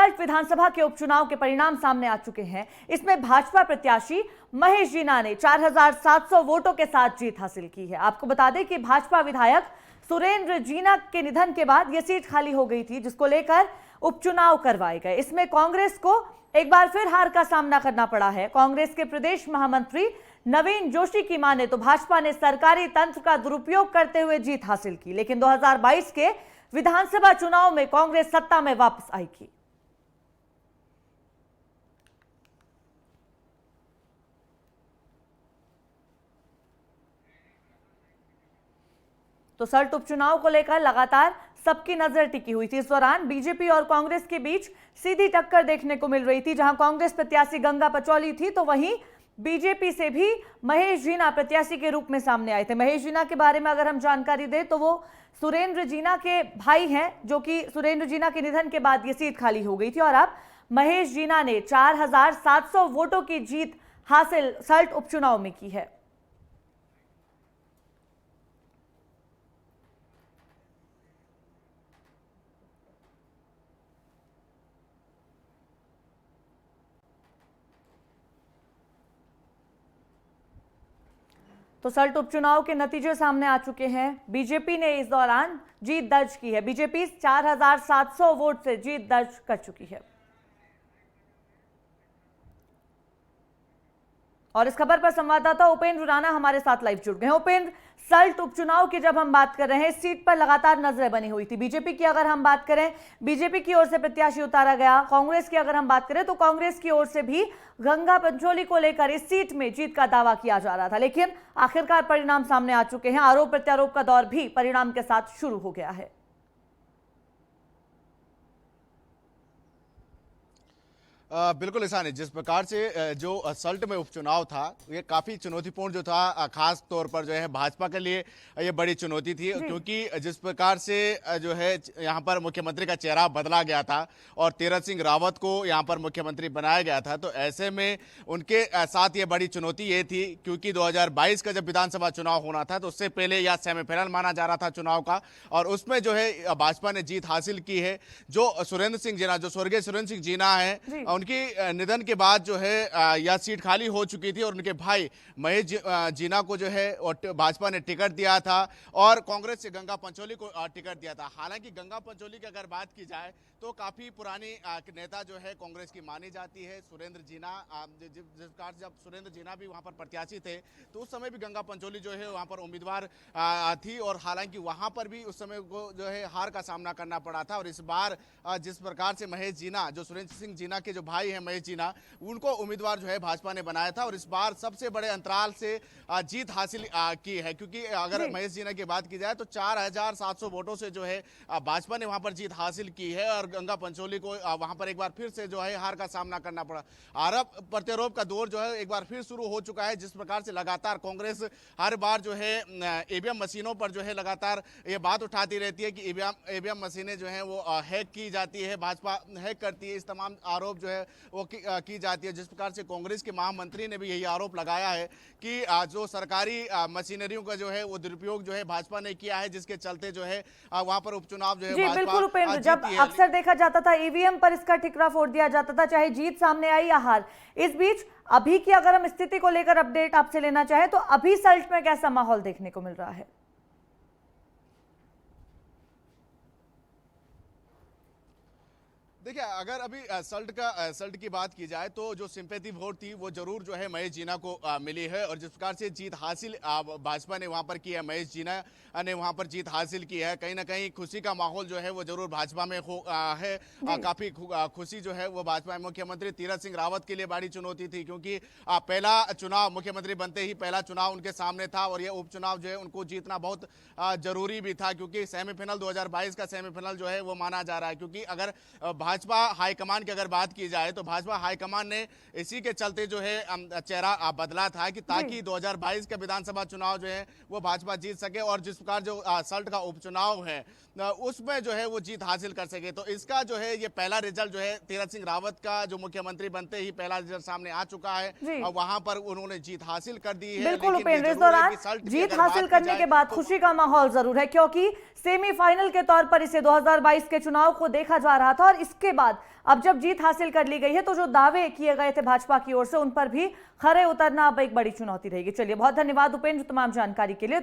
सल्ट विधानसभा के उपचुनाव के परिणाम सामने आ चुके हैं। इसमें भाजपा प्रत्याशी महेश जीना ने 4700 वोटों के साथ जीत हासिल की है। आपको बता दें कि भाजपा विधायक सुरेंद्र जीना के निधन के बाद यह सीट खाली हो गई थी, जिसको लेकर उपचुनाव करवाए गए। इसमें कांग्रेस को एक बार फिर हार का सामना करना पड़ा है। कांग्रेस के प्रदेश महामंत्री नवीन जोशी की माने तो भाजपा ने सरकारी तंत्र का दुरुपयोग करते हुए जीत हासिल की, लेकिन 2022 के विधानसभा चुनाव में कांग्रेस सत्ता में वापस आएगी। तो सल्ट उपचुनाव को लेकर लगातार सबकी नजर टिकी हुई थी। इस दौरान बीजेपी और कांग्रेस के बीच सीधी टक्कर देखने को मिल रही थी। जहां कांग्रेस प्रत्याशी गंगा पचौली थी, तो वहीं बीजेपी से भी महेश जीना प्रत्याशी के रूप में सामने आए थे। महेश जीना के बारे में अगर हम जानकारी दें तो वो सुरेंद्र जीना के भाई हैं, जो कि सुरेंद्र जीना के निधन के बाद ये सीट खाली हो गई थी। और अब महेश जीना ने 4700 वोटों की जीत हासिल सल्ट उपचुनाव में की है। तो सल्ट उपचुनाव के नतीजे सामने आ चुके हैं। बीजेपी ने इस दौरान जीत दर्ज की है। बीजेपी 4700 वोट से जीत दर्ज कर चुकी है। और इस खबर पर संवाददाता उपेंद्र राणा हमारे साथ लाइव जुड़ गए हैं। उपेंद्र, सल्ट उपचुनाव की जब हम बात कर रहे हैं, इस सीट पर लगातार नजरें बनी हुई थी। बीजेपी की अगर हम बात करें, बीजेपी की ओर से प्रत्याशी उतारा गया। कांग्रेस की अगर हम बात करें तो कांग्रेस की ओर से भी गंगा पंचोली को लेकर इस सीट में जीत का दावा किया जा रहा था, लेकिन आखिरकार परिणाम सामने आ चुके हैं। आरोप प्रत्यारोप का दौर भी परिणाम के साथ शुरू हो गया है। बिल्कुल ऐसा नहीं। जिस प्रकार से जो सल्ट में उपचुनाव था, ये काफ़ी चुनौतीपूर्ण जो था, खास तौर पर जो है भाजपा के लिए ये बड़ी चुनौती थी, क्योंकि जिस प्रकार से जो है यहाँ पर मुख्यमंत्री का चेहरा बदला गया था और तीरथ सिंह रावत को यहाँ पर मुख्यमंत्री बनाया गया था। तो ऐसे में उनके साथ ये बड़ी चुनौती ये थी, क्योंकि 2022 का जब विधानसभा चुनाव होना था तो उससे पहले यह सेमीफाइनल माना जा रहा था चुनाव का, और उसमें जो है भाजपा ने जीत हासिल की है। जो सुरेंद्र सिंह जीना, जो स्वर्गीय सुरेंद्र सिंह जीना है, उनकी निधन के बाद जो है यह सीट खाली हो चुकी थी और उनके भाई महेश जीना को जो है भाजपा ने टिकट दिया था और कांग्रेस से गंगा पंचोली को टिकट दिया था। हालांकि गंगा पंचोली की अगर बात की जाए तो काफी पुरानी नेता जो है कांग्रेस की मानी जाती है। सुरेंद्र जीना, जिस प्रकार जब सुरेंद्र जीना भी वहां पर प्रत्याशी थे तो उस समय भी गंगा पंचोली जो है वहां पर उम्मीदवार थी, और हालांकि वहां पर भी उस समय को जो है हार का सामना करना पड़ा था। और इस बार जिस प्रकार से महेश जीना, जो सुरेंद्र सिंह जीना के जो भाई है महेश जीना, उनको उम्मीदवार जो है भाजपा ने बनाया था और इस बार सबसे बड़े अंतराल से जीत हासिल की है। क्योंकि अगर महेश जीना की बात की जाए तो 4700 वोटों से जो है भाजपा ने वहां पर जीत हासिल की है और गंगा पंचोली को वहां पर एक बार फिर से जो है हार का सामना करना पड़ा। आरोप प्रत्यारोप का दौर जो है एक बार फिर शुरू हो चुका है। जिस प्रकार से लगातार कांग्रेस हर बार जो है ईवीएम मशीनों पर जो है लगातार ये बात उठाती रहती है कि ईवीएम मशीनें जो है वो हैक की जाती है, भाजपा हैक करती है, इस तमाम आरोप जो है वो की जाती है। जिस प्रकार से कांग्रेस के महामंत्री ने भी यही आरोप लगाया है कि जो सरकारी मशीनरियों का जो है वो दुरुपयोग जो है भाजपा ने किया है, जिसके चलते जो है वहां पर उपचुनाव जो है बिल्कुल उपेंद्र, जब अक्सर देखा जाता था ईवीएम पर इसका ठिकरा फोड़ दिया जाता था, चाहे जीत सामने आई या हार। इस बीच अभी की अगर हम स्थिति को लेकर अपडेट आपसे लेना चाहें तो अभी सल्ट में कैसा माहौल देखने को मिल रहा है? देखिए, अगर अभी सल्ट की बात की जाए तो जो सिंपैथी वोट थी वो जरूर जो है महेश जीना को मिली है, और जिस प्रकार से जीत हासिल भाजपा ने वहां पर की है, महेश जीना ने वहां पर जीत हासिल की है, कहीं ना कहीं खुशी का माहौल जो है वो जरूर भाजपा में है। काफी खुशी जो है वो भाजपा में। मुख्यमंत्री तीरथ सिंह रावत के लिए बड़ी चुनौती थी, क्योंकि पहला चुनाव मुख्यमंत्री बनते ही पहला चुनाव उनके सामने था और ये उपचुनाव जो है उनको जीतना बहुत जरूरी भी था, क्योंकि सेमीफाइनल 2022 का सेमीफाइनल जो है वो माना जा रहा है। क्योंकि अगर भाजपा हाईकमान की अगर बात की जाए तो भाजपा हाईकमान ने इसी के चलते जो है चेहरा बदला था कि ताकि 2022 का विधानसभा चुनाव जो है वो भाजपा जीत सके, और जिस प्रकार जो सल्ट का उपचुनाव है उसमें जो है वो जीत हासिल कर सके। तो इसका जो है ये पहला रिजल्ट जो है तीरथ सिंह रावत का जो मुख्यमंत्री बनते ही पहला रिजल्ट सामने आ चुका है और वहां पर उन्होंने जीत हासिल कर दी है। बिल्कुल उपेंद्र, इस दौरान जीत हासिल करने के बाद खुशी का माहौल जरूर है, क्योंकि सेमीफाइनल के तौर पर इसे 2022 के चुनाव को देखा जा रहा था और इसके उसके बाद अब जब जीत हासिल कर ली गई है तो जो दावे किए गए थे भाजपा की ओर से उन पर भी खरे उतरना अब एक बड़ी चुनौती रहेगी। चलिए, बहुत धन्यवाद उपेंद्र तमाम जानकारी के लिए।